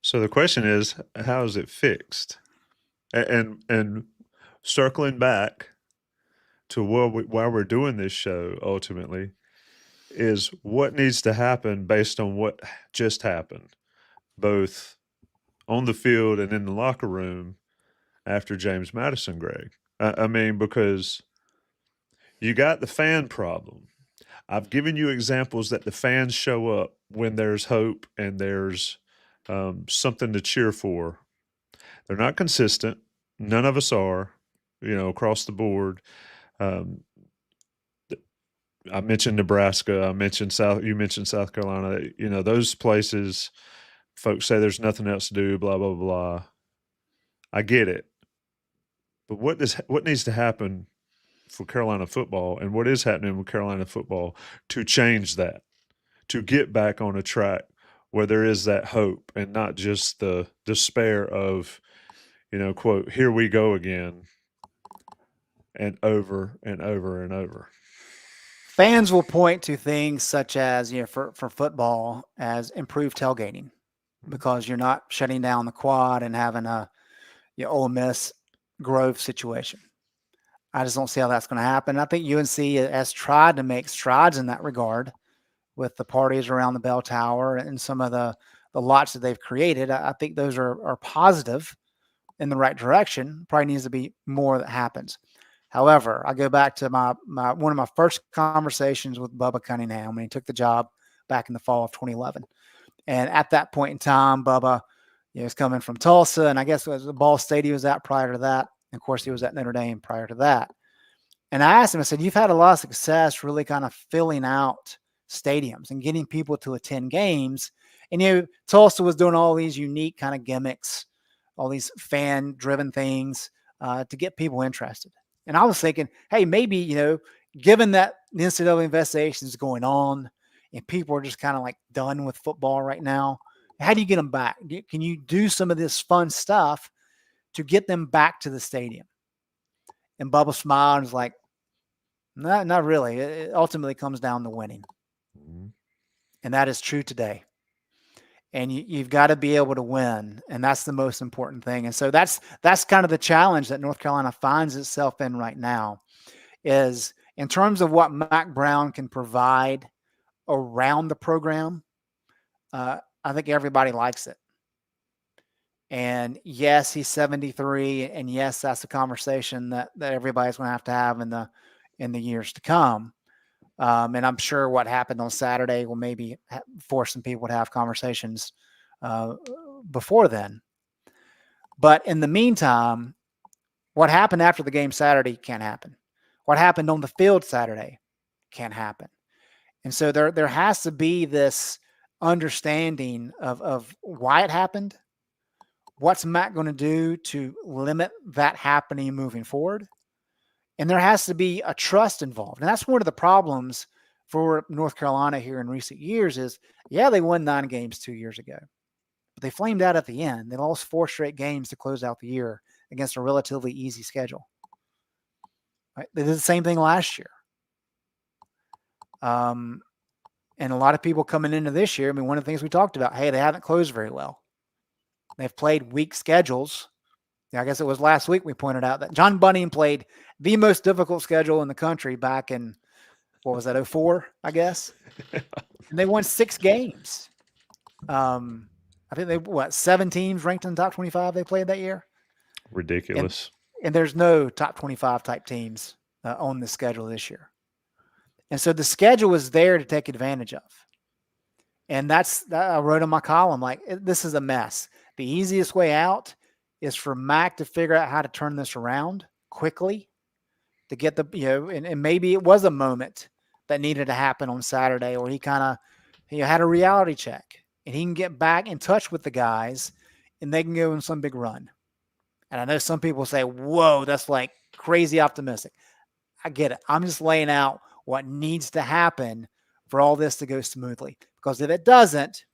So the question is, how is it fixed? And circling back to why we're doing this show ultimately is what needs to happen based on what just happened, both on the field and in the locker room after James Madison, Greg. I mean, because you got the fan problem. I've given you examples that the fans show up when there's hope and there's something to cheer for. They're not consistent. None of us are, across the board. I mentioned Nebraska. I mentioned You mentioned South Carolina. Those places, folks say there's nothing else to do. Blah blah blah. I get it, but what needs to happen for Carolina football, and what is happening with Carolina football to change that, to get back on a track where there is that hope and not just the despair of, quote, here we go again, and over and over and over. Fans will point to things such as, for football, as improved tailgating, because you're not shutting down the quad and having a Ole Miss Grove situation. I just don't see how that's going to happen. I think UNC has tried to make strides in that regard with the parties around the bell tower and some of the lots that they've created. I think those are positive in the right direction. Probably needs to be more that happens. However, I go back to one of my first conversations with Bubba Cunningham when he took the job back in the fall of 2011. And at that point in time, Bubba was coming from Tulsa, and I guess it was the Ball State he was at prior to that. And of course, he was at Notre Dame prior to that. And I asked him, I said, you've had a lot of success really kind of filling out stadiums and getting people to attend games. And, Tulsa was doing all these unique kind of gimmicks, all these fan-driven things to get people interested. And I was thinking, hey, maybe, given that the NCAA investigation is going on and people are just kind of like done with football right now, how do you get them back? Can you do some of this fun stuff to get them back to the stadium? And Bubba smiled and was like, no, not really. It ultimately comes down to winning. Mm-hmm. And that is true today. And you've got to be able to win. And that's the most important thing. And so that's kind of the challenge that North Carolina finds itself in right now, is in terms of what Mack Brown can provide around the program. I think everybody likes it. And yes, he's 73. And yes, that's a conversation that everybody's going to have in the years to come. And I'm sure what happened on Saturday will maybe force some people to have conversations before then. But in the meantime, what happened after the game Saturday can't happen. What happened on the field Saturday can't happen. And so there has to be this understanding of why it happened. What's Matt going to do to limit that happening moving forward? And there has to be a trust involved. And that's one of the problems for North Carolina here in recent years is, they won 9 games 2 years ago, but they flamed out at the end. They lost 4 straight games to close out the year against a relatively easy schedule. Right? They did the same thing last year. And a lot of people coming into this year, one of the things we talked about, hey, they haven't closed very well. They've played weak schedules. I guess it was last week we pointed out that John Bunting played the most difficult schedule in the country back in what was that, 04, I guess? And they won 6 games. I think they 7 teams ranked in the top 25 they played that year. Ridiculous. And there's no top 25 type teams on the schedule this year. And so the schedule was there to take advantage of. And I wrote in my column, like, this is a mess. The easiest way out is for Mack to figure out how to turn this around quickly to get and maybe it was a moment that needed to happen on Saturday, or he kind of had a reality check and he can get back in touch with the guys and they can go on some big run. And I know some people say, whoa, that's like crazy optimistic. I get it. I'm just laying out what needs to happen for all this to go smoothly. Because if it doesn't,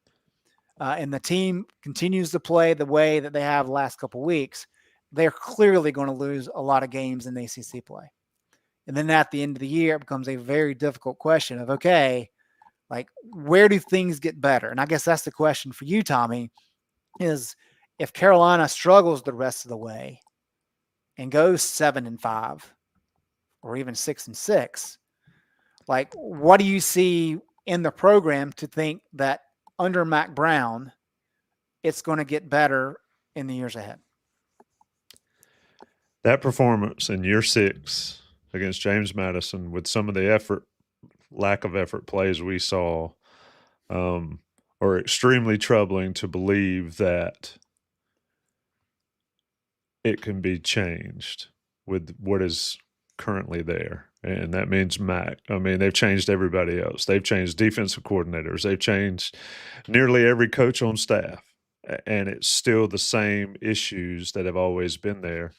and the team continues to play the way that they have the last couple of weeks, they're clearly going to lose a lot of games in the ACC play. And then at the end of the year, it becomes a very difficult question of, okay, like, where do things get better? And I guess that's the question for you, Tommy, is if Carolina struggles the rest of the way and goes 7-5 or even 6-6, like, what do you see in the program to think that under Mack Brown, it's going to get better in the years ahead? That performance in year 6 against James Madison, with some of the lack of effort plays we saw, are extremely troubling to believe that it can be changed with what is currently there. And that means Mack. I mean, they've changed everybody else. They've changed defensive coordinators. They've changed nearly every coach on staff. And it's still the same issues that have always been there.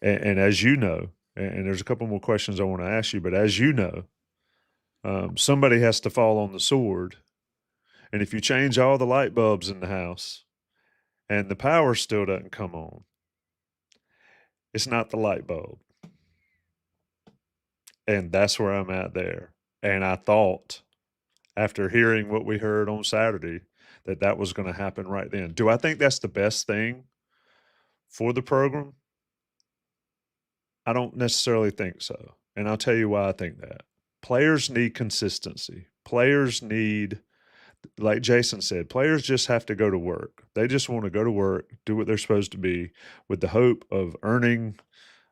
And as you know, and there's a couple more questions I want to ask you, but as you know, somebody has to fall on the sword. And if you change all the light bulbs in the house and the power still doesn't come on, it's not the light bulb. And that's where I'm at there. And I thought, after hearing what we heard on Saturday, that was going to happen right then. Do I think that's the best thing for the program? I don't necessarily think so. And I'll tell you why I think that. Players need consistency. Players need, like Jason said, players just have to go to work. They just want to go to work, do what they're supposed to be, with the hope of earning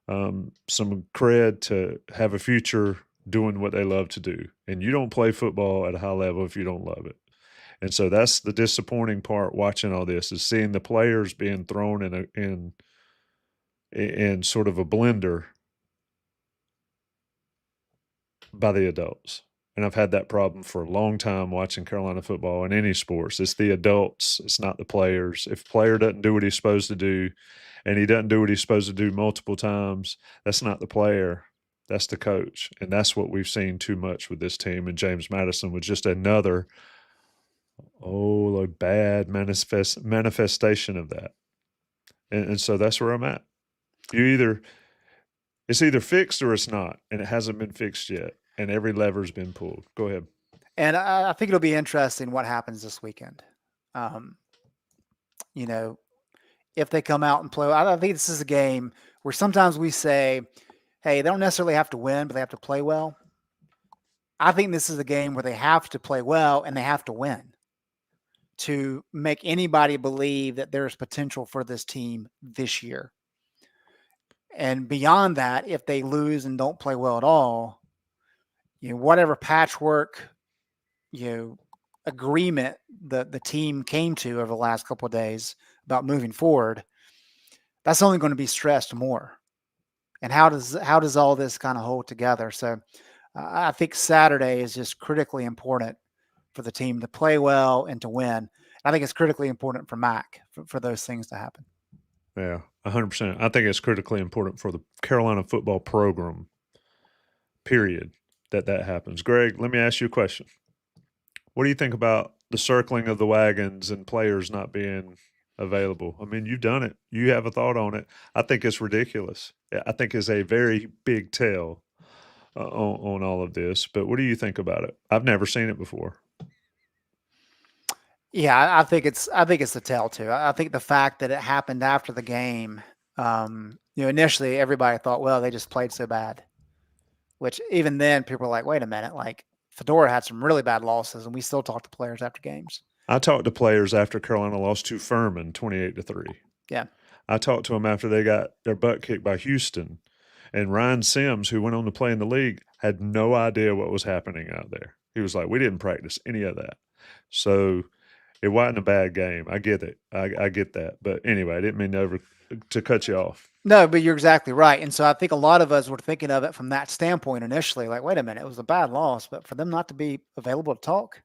some cred to have a future doing what they love to do. And you don't play football at a high level if you don't love it. And so that's the disappointing part watching all this, is seeing the players being thrown in sort of a blender by the adults. And I've had that problem for a long time watching Carolina football in any sports. It's the adults, it's not the players. If a player doesn't do what he's supposed to do, and he doesn't do what he's supposed to do multiple times, that's not the player, that's the coach. And that's what we've seen too much with this team. And James Madison was just another bad manifestation of that. And so that's where I'm at. It's either fixed or it's not, and it hasn't been fixed yet. And every lever's been pulled. Go ahead. And I think it'll be interesting what happens this weekend. If they come out and play, I think this is a game where sometimes we say, hey, they don't necessarily have to win, but they have to play well. I think this is a game where they have to play well and they have to win to make anybody believe that there's potential for this team this year. And beyond that, if they lose and don't play well at all, whatever patchwork, agreement the team came to over the last couple of days about moving forward, that's only going to be stressed more. And how does all this kind of hold together? So I think Saturday is just critically important for the team to play well and to win. I think it's critically important for Mack for those things to happen. Yeah, 100%. I think it's critically important for the Carolina football program, period, that happens. Greg, let me ask you a question. What do you think about the circling of the wagons and players not being available? I mean, you've done it. You have a thought on it. I think it's ridiculous. I think it's a very big tell on all of this. But what do you think about it? I've never seen it before. Yeah, I think it's a tell too. I think the fact that it happened after the game, initially everybody thought, well, they just played so bad. which even then people are like, wait a minute, like Fedora had some really bad losses, and we still talk to players after games. I talked to players after Carolina lost to Furman 28-3. Yeah. I talked to them after they got their butt kicked by Houston. And Ryan Sims, who went on to play in the league, had no idea what was happening out there. He was like, we didn't practice any of that. So it wasn't a bad game. I get it. I get that. But anyway, I didn't mean to cut you off. No, but you're exactly right. And so I think a lot of us were thinking of it from that standpoint initially, like, wait a minute, it was a bad loss, but for them not to be available to talk.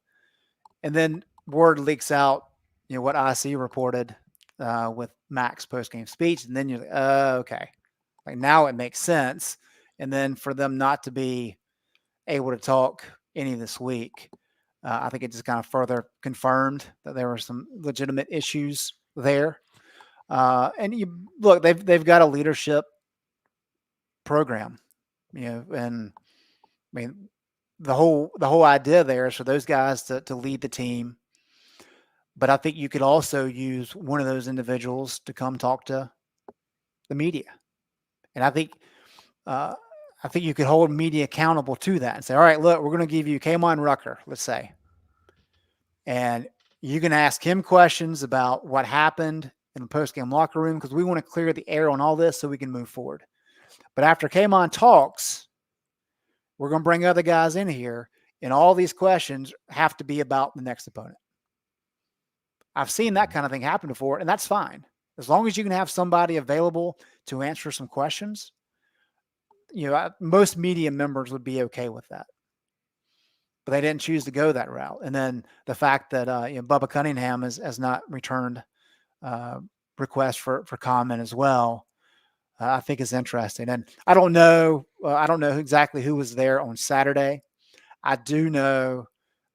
And then word leaks out, what IC reported with Mack's post-game speech. And then you're like, okay, like now it makes sense. And then for them not to be able to talk any this week, I think it just kind of further confirmed that there were some legitimate issues there. And you look, they've got a leadership program, and I mean the whole idea there is for those guys to lead the team. But I think you could also use one of those individuals to come talk to the media. And I think you could hold media accountable to that and say, all right, look, we're going to give you Kamon Rucker, let's say. And you can ask him questions about what happened in the post-game locker room because we want to clear the air on all this so we can move forward. But after Kamon talks, we're going to bring other guys in here, and all these questions have to be about the next opponent. I've seen that kind of thing happen before, and that's fine. As long as you can have somebody available to answer some questions, most media members would be okay with that. But they didn't choose to go that route. And then the fact that Bubba Cunningham has not returned requests for comment as well, I think is interesting. And I don't know exactly who was there on Saturday. I do know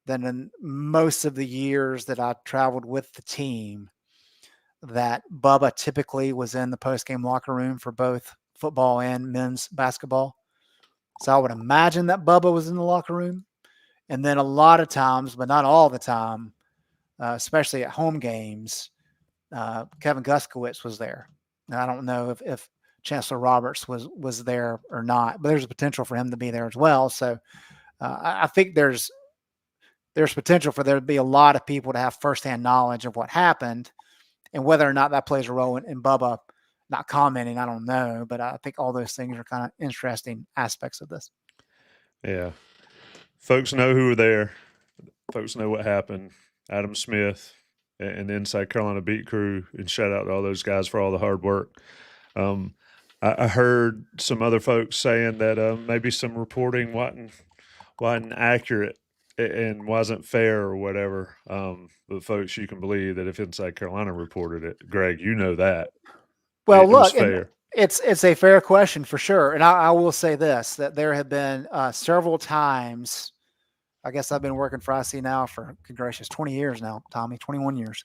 that in most of the years that I traveled with the team, that Bubba typically was in the post-game locker room for both football and men's basketball. So I would imagine that Bubba was in the locker room. And then a lot of times, but not all the time, especially at home games, Kevin Guskowitz was there. Now, I don't know if Chancellor Roberts was there or not, but there's a potential for him to be there as well. So I think there's potential for there to be a lot of people to have firsthand knowledge of what happened, and whether or not that plays a role in Bubba not commenting, I don't know. But I think all those things are kind of interesting aspects of this. Yeah. Folks know who were there. Folks know what happened. Adam Smith and the Inside Carolina Beat crew, and shout out to all those guys for all the hard work. I heard some other folks saying that maybe some reporting wasn't accurate and wasn't fair or whatever. But folks, you can believe that if Inside Carolina reported it, Greg, you know that. Well, it look, was fair. It's a fair question for sure. And I will say this, that there have been several times. I guess I've been working for IC now for, good gracious, 20 years now, Tommy, 21 years.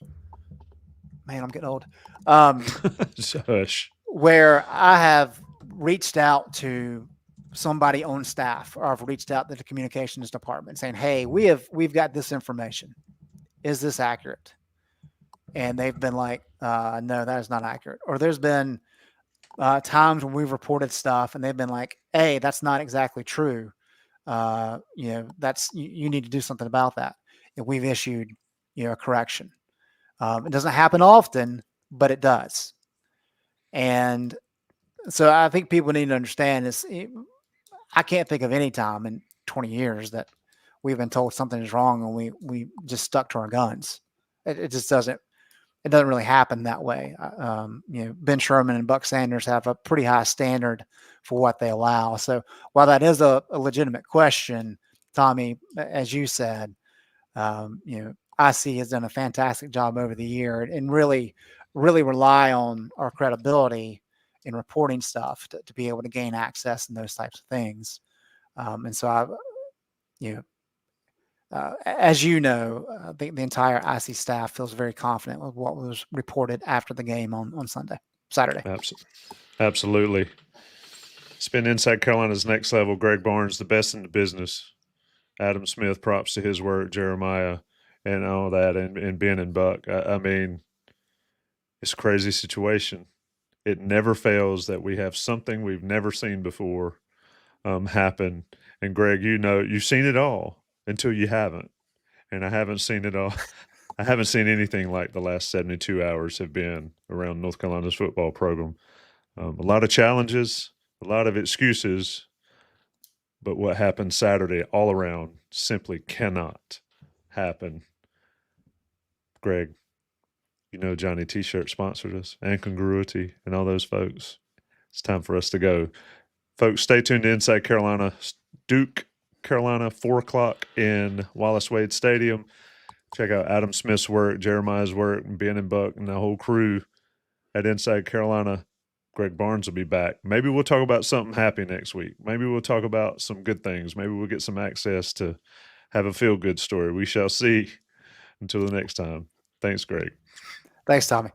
Man, I'm getting old. Hush. Where I have reached out to somebody on staff, or I've reached out to the communications department saying, hey, we've got this information. Is this accurate? And they've been like, no, that is not accurate. Or there's been times when we've reported stuff and they've been like, hey, that's not exactly true. You need to do something about that. And we've issued, a correction. It doesn't happen often, but it does. And so I think people need to understand this. I can't think of any time in 20 years that we've been told something is wrong and we just stuck to our guns. It just doesn't really happen that way. Ben Sherman and Buck Sanders have a pretty high standard for what they allow. So while that is a legitimate question, Tommy, as you said, IC has done a fantastic job over the year and really, really rely on our credibility in reporting stuff to be able to gain access and those types of things. And so as you know, the entire IC staff feels very confident with what was reported after the game on Saturday. Absolutely. It's been Inside Carolina's Next Level. Greg Barnes, the best in the business. Adam Smith, props to his work. Jeremiah, and all that, and Ben and Buck. I mean, it's a crazy situation. It never fails that we have something we've never seen before. happen. And Greg, you've seen it all until you haven't. And I haven't seen it all. I haven't seen anything like the last 72 hours have been around North Carolina's football program. A lot of challenges, a lot of excuses, but what happened Saturday all around simply cannot happen. Greg, Johnny T-shirt sponsored us, and Congruity and all those folks. It's time for us to go. Folks, stay tuned to Inside Carolina. Duke, Carolina, 4 o'clock in Wallace Wade Stadium. Check out Adam Smith's work, Jeremiah's work, and Ben and Buck and the whole crew at Inside Carolina. Greg Barnes will be back. Maybe we'll talk about something happy next week. Maybe we'll talk about some good things. Maybe we'll get some access to have a feel-good story. We shall see. Until the next time. Thanks, Greg. Thanks, Tommy.